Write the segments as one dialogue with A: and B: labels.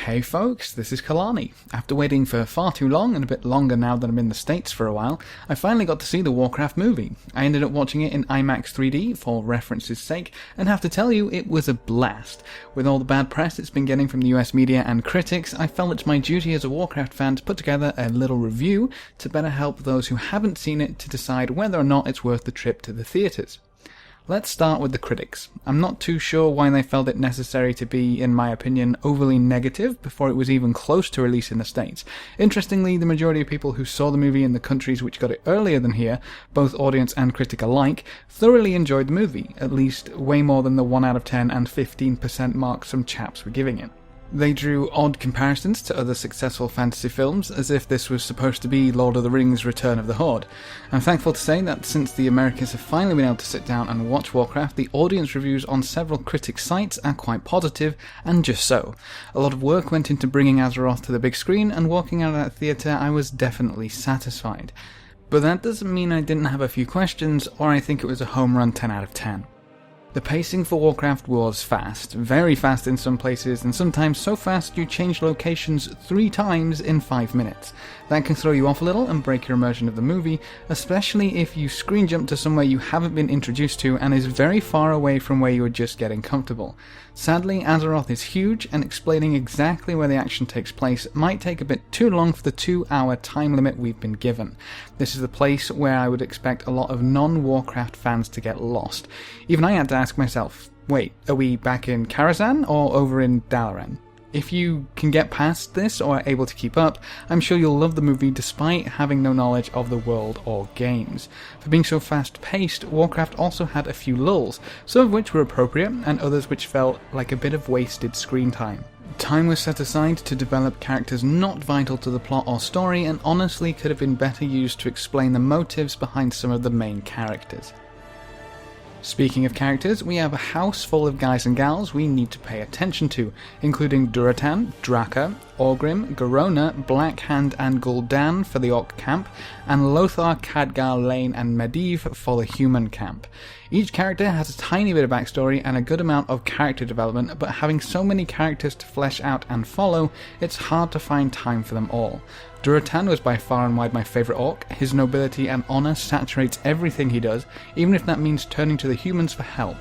A: Hey folks, this is Kalani. After waiting for far too long, and a bit longer now that I'm in the States for a while, I finally got to see the WARCRAFT movie. I ended up watching it in IMAX 3D for reference's sake, and have to tell you, it was a blast. With all the bad press it's been getting from the US media and critics, I felt it's my duty as a WARCRAFT fan to put together a little review to better help those who haven't seen it to decide whether or not it's worth the trip to the theatres. Let's start with the critics. I'm not too sure why they felt it necessary to be, in my opinion, overly negative before it was even close to release in the States. Interestingly, the majority of people who saw the movie in the countries which got it earlier than here, both audience and critic alike, thoroughly enjoyed the movie, at least way more than the 1 out of 10 and 15% mark some chaps were giving it. They drew odd comparisons to other successful fantasy films, as if this was supposed to be Lord of the Rings' Return of the Horde. I'm thankful to say that since the Americans have finally been able to sit down and watch WARCRAFT, the audience reviews on several critic sites are quite positive, and just so. A lot of work went into bringing Azeroth to the big screen, and walking out of that theatre I was definitely satisfied. But that doesn't mean I didn't have a few questions, or I think it was a home run 10 out of 10. The pacing for WARCRAFT was fast, very fast in some places, and sometimes so fast you change locations 3 times in 5 minutes. That can throw you off a little and break your immersion of the movie, especially if you screen jump to somewhere you haven't been introduced to and is very far away from where you were just getting comfortable. Sadly, Azeroth is huge, and explaining exactly where the action takes place might take a bit too long for the 2-hour time limit we've been given. This is the place where I would expect a lot of non-WARCRAFT fans to get lost. Even I had to ask myself, wait, are we back in Karazhan or over in Dalaran? If you can get past this or are able to keep up, I'm sure you'll love the movie despite having no knowledge of the world or games. For being so fast-paced, WARCRAFT also had a few lulls, some of which were appropriate and others which felt like a bit of wasted screen time. Time was set aside to develop characters not vital to the plot or story, and honestly could have been better used to explain the motives behind some of the main characters. Speaking of characters, we have a house full of guys and gals we need to pay attention to, including Durotan, Draka, Orgrim, Garona, Blackhand and Gul'dan for the Orc camp, and Lothar, Khadgar, Lane and Medivh for the human camp. Each character has a tiny bit of backstory and a good amount of character development, but having so many characters to flesh out and follow, it's hard to find time for them all. Durotan was by far and wide my favourite orc. His nobility and honour saturates everything he does, even if that means turning to the humans for help.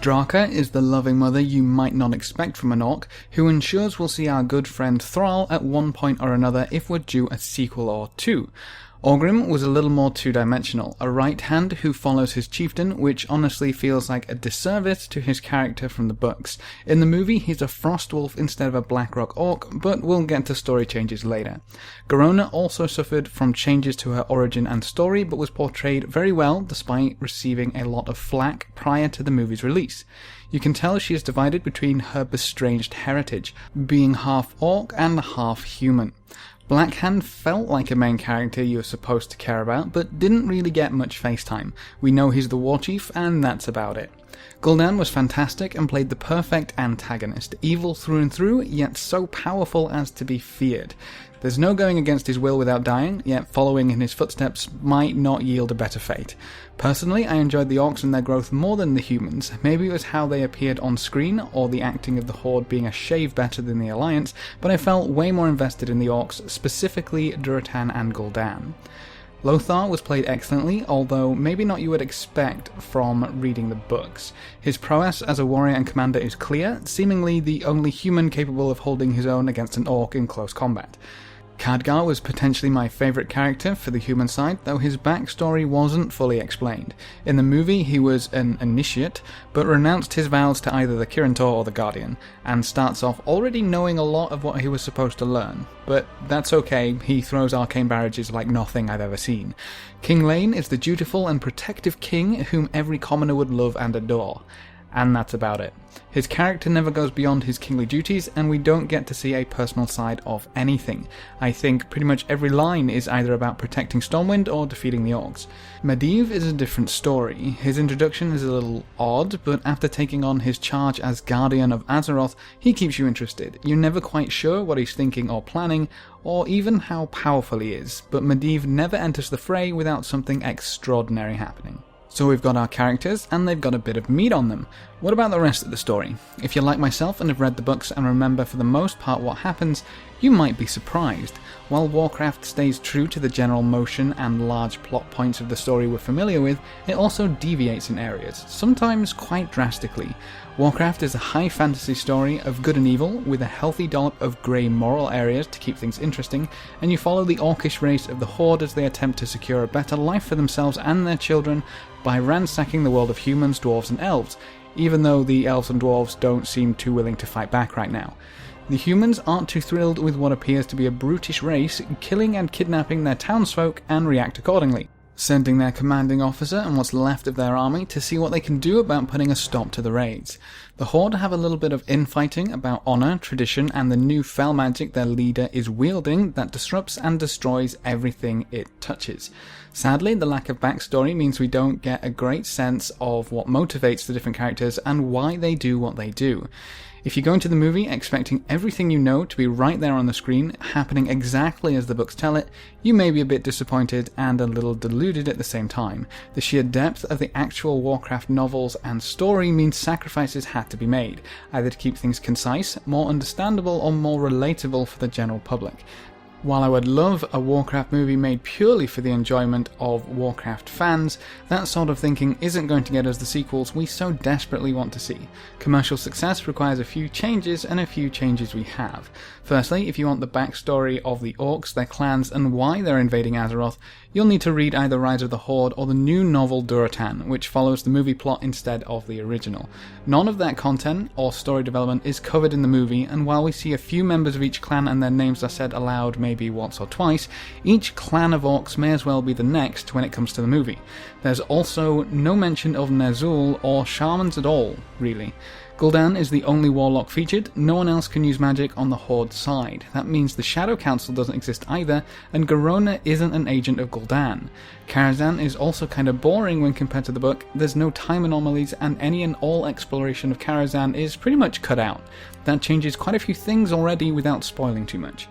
A: Draka is the loving mother you might not expect from an orc, who ensures we'll see our good friend Thrall at one point or another if we're due a sequel or two. Orgrim was a little more two-dimensional, a right hand who follows his chieftain, which honestly feels like a disservice to his character from the books. In the movie, he's a Frostwolf instead of a Blackrock orc, but we'll get to story changes later. Garona also suffered from changes to her origin and story, but was portrayed very well despite receiving a lot of flack prior to the movie's release. You can tell she is divided between her estranged heritage, being half orc and half human. Blackhand felt like a main character you were supposed to care about, but didn't really get much face time. We know he's the war chief, and that's about it. Gul'dan was fantastic and played the perfect antagonist, evil through and through, yet so powerful as to be feared. There's no going against his will without dying, yet following in his footsteps might not yield a better fate. Personally, I enjoyed the orcs and their growth more than the humans. Maybe it was how they appeared on screen, or the acting of the Horde being a shade better than the Alliance, but I felt way more invested in the orcs, specifically Durotan and Gul'dan. Lothar was played excellently, although maybe not you would expect from reading the books. His prowess as a warrior and commander is clear, seemingly the only human capable of holding his own against an orc in close combat. Khadgar was potentially my favourite character for the human side, though his backstory wasn't fully explained. In the movie he was an initiate, but renounced his vows to either the Kirintor or the Guardian, and starts off already knowing a lot of what he was supposed to learn. But that's okay, he throws arcane barrages like nothing I've ever seen. King Lane is the dutiful and protective king whom every commoner would love and adore. And that's about it. His character never goes beyond his kingly duties, and we don't get to see a personal side of anything. I think pretty much every line is either about protecting Stormwind or defeating the orcs. Medivh is a different story. His introduction is a little odd, but after taking on his charge as Guardian of Azeroth, he keeps you interested. You're never quite sure what he's thinking or planning, or even how powerful he is, but Medivh never enters the fray without something extraordinary happening. So we've got our characters, and they've got a bit of meat on them. What about the rest of the story? If you're like myself and have read the books and remember for the most part what happens, you might be surprised. While Warcraft stays true to the general motion and large plot points of the story we're familiar with, it also deviates in areas, sometimes quite drastically. Warcraft is a high fantasy story of good and evil, with a healthy dollop of grey moral areas to keep things interesting, and you follow the orcish race of the Horde as they attempt to secure a better life for themselves and their children by ransacking the world of humans, dwarves and elves, even though the elves and dwarves don't seem too willing to fight back right now. The humans aren't too thrilled with what appears to be a brutish race, killing and kidnapping their townsfolk and react accordingly, sending their commanding officer and what's left of their army to see what they can do about putting a stop to the raids. The Horde have a little bit of infighting about honour, tradition and the new fel magic their leader is wielding that disrupts and destroys everything it touches. Sadly, the lack of backstory means we don't get a great sense of what motivates the different characters and why they do what they do. If you go into the movie expecting everything you know to be right there on the screen, happening exactly as the books tell it, you may be a bit disappointed and a little deluded at the same time. The sheer depth of the actual Warcraft novels and story means sacrifices had to be made, either to keep things concise, more understandable or more relatable for the general public. While I would love a Warcraft movie made purely for the enjoyment of Warcraft fans, that sort of thinking isn't going to get us the sequels we so desperately want to see. Commercial success requires a few changes, and a few changes we have. Firstly, if you want the backstory of the Orcs, their clans, and why they're invading Azeroth, you'll need to read either Rise of the Horde or the new novel Durotan, which follows the movie plot instead of the original. None of that content or story development is covered in the movie, and while we see a few members of each clan and their names are said aloud maybe once or twice, each clan of Orcs may as well be the next when it comes to the movie. There's also no mention of Ner'zhul or shamans at all, really. Gul'dan is the only warlock featured, no one else can use magic on the Horde side. That means the Shadow Council doesn't exist either, and Garona isn't an agent of Gul'dan. Karazhan is also kinda boring when compared to the book, there's no time anomalies, and any and all exploration of Karazhan is pretty much cut out. That changes quite a few things already without spoiling too much.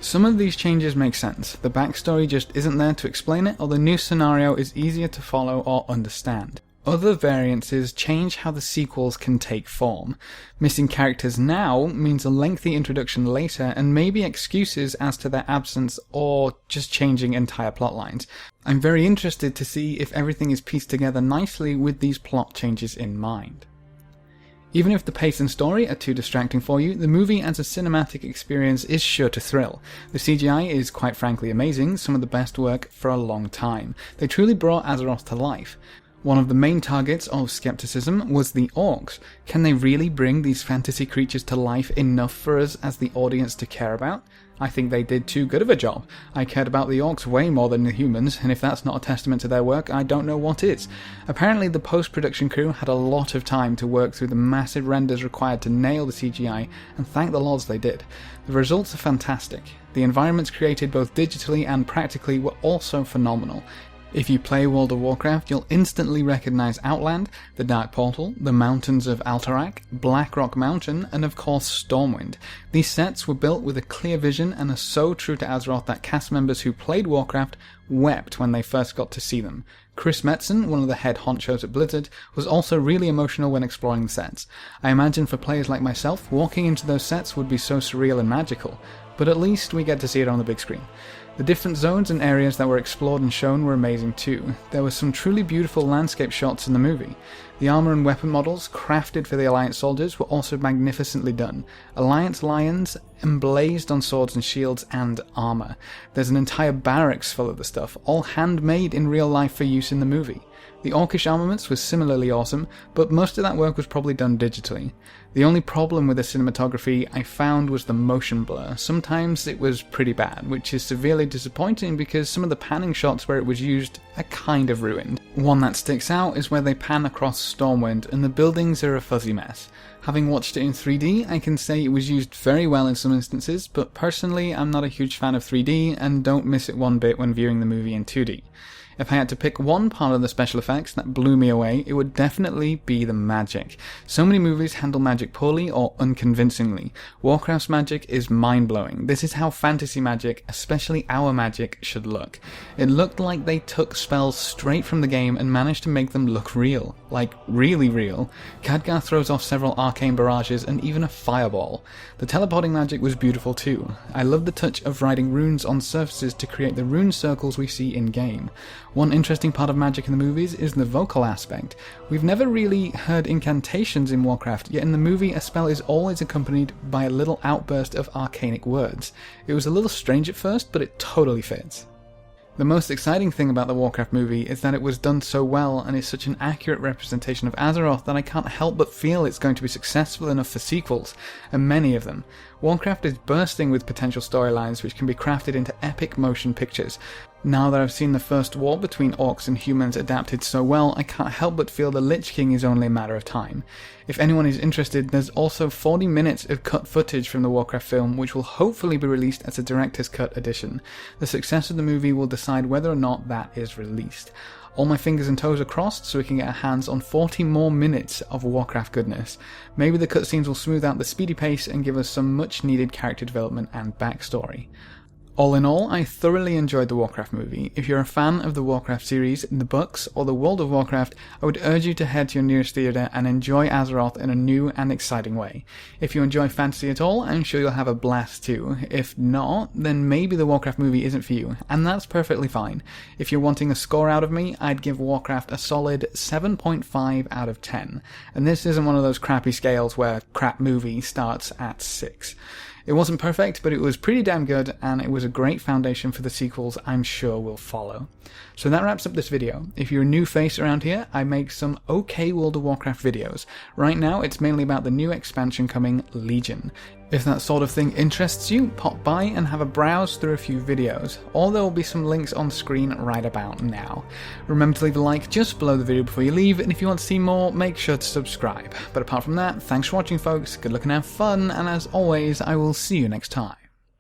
A: Some of these changes make sense, the backstory just isn't there to explain it, or the new scenario is easier to follow or understand. Other variances change how the sequels can take form. Missing characters now means a lengthy introduction later and maybe excuses as to their absence or just changing entire plotlines. I'm very interested to see if everything is pieced together nicely with these plot changes in mind. Even if the pace and story are too distracting for you, the movie as a cinematic experience is sure to thrill. The CGI is quite frankly amazing, some of the best work for a long time. They truly brought Azeroth to life. One of the main targets of skepticism was the Orcs. Can they really bring these fantasy creatures to life enough for us as the audience to care about? I think they did too good of a job. I cared about the Orcs way more than the humans, and if that's not a testament to their work, I don't know what is. Apparently the post-production crew had a lot of time to work through the massive renders required to nail the CGI, and thank the Lords they did. The results are fantastic. The environments created both digitally and practically were also phenomenal. If you play World of Warcraft, you'll instantly recognise Outland, the Dark Portal, the Mountains of Alterac, Blackrock Mountain, and of course Stormwind. These sets were built with a clear vision and are so true to Azeroth that cast members who played Warcraft wept when they first got to see them. Chris Metzen, one of the head honchos at Blizzard, was also really emotional when exploring the sets. I imagine for players like myself, walking into those sets would be so surreal and magical, but at least we get to see it on the big screen. The different zones and areas that were explored and shown were amazing too. There were some truly beautiful landscape shots in the movie. The armour and weapon models crafted for the Alliance soldiers were also magnificently done. Alliance lions emblazed on swords and shields and armour. There's an entire barracks full of the stuff, all handmade in real life for use in the movie. The Orcish armaments was similarly awesome, but most of that work was probably done digitally. The only problem with the cinematography I found was the motion blur. Sometimes it was pretty bad, which is severely disappointing because some of the panning shots where it was used are kind of ruined. One that sticks out is where they pan across Stormwind and the buildings are a fuzzy mess. Having watched it in 3D, I can say it was used very well in some instances, but personally I'm not a huge fan of 3D and don't miss it one bit when viewing the movie in 2D. If I had to pick one part of the special effects that blew me away, it would definitely be the magic. So many movies handle magic poorly or unconvincingly. Warcraft's magic is mind-blowing. This is how fantasy magic, especially our magic, should look. It looked like they took spells straight from the game and managed to make them look real. Like, really real. Khadgar throws off several arcane barrages and even a fireball. The teleporting magic was beautiful too. I love the touch of writing runes on surfaces to create the rune circles we see in-game. One interesting part of magic in the movies is the vocal aspect. We've never really heard incantations in Warcraft, yet in the movie a spell is always accompanied by a little outburst of arcanic words. It was a little strange at first, but it totally fits. The most exciting thing about the Warcraft movie is that it was done so well and is such an accurate representation of Azeroth that I can't help but feel it's going to be successful enough for sequels, and many of them. Warcraft is bursting with potential storylines which can be crafted into epic motion pictures. Now that I've seen the first war between orcs and humans adapted so well, I can't help but feel the Lich King is only a matter of time. If anyone is interested, there's also 40 minutes of cut footage from the Warcraft film which will hopefully be released as a director's cut edition. The success of the movie will decide whether or not that is released. All my fingers and toes are crossed so we can get our hands on 40 more minutes of Warcraft goodness. Maybe the cutscenes will smooth out the speedy pace and give us some much needed character development and backstory. All in all, I thoroughly enjoyed the Warcraft movie. If you're a fan of the Warcraft series, the books, or the World of Warcraft, I would urge you to head to your nearest theatre and enjoy Azeroth in a new and exciting way. If you enjoy fantasy at all, I'm sure you'll have a blast too. If not, then maybe the Warcraft movie isn't for you, and that's perfectly fine. If you're wanting a score out of me, I'd give Warcraft a solid 7.5 out of 10. And this isn't one of those crappy scales where crap movie starts at 6. It wasn't perfect, but it was pretty damn good, and it was a great foundation for the sequels I'm sure will follow. So that wraps up this video. If you're a new face around here, I make some okay World of Warcraft videos. Right now, it's mainly about the new expansion coming, Legion. If that sort of thing interests you, pop by and have a browse through a few videos, or there will be some links on screen right about now. Remember to leave a like just below the video before you leave, and if you want to see more, make sure to subscribe. But apart from that, thanks for watching folks, good luck and have fun, and as always, I will see you next time.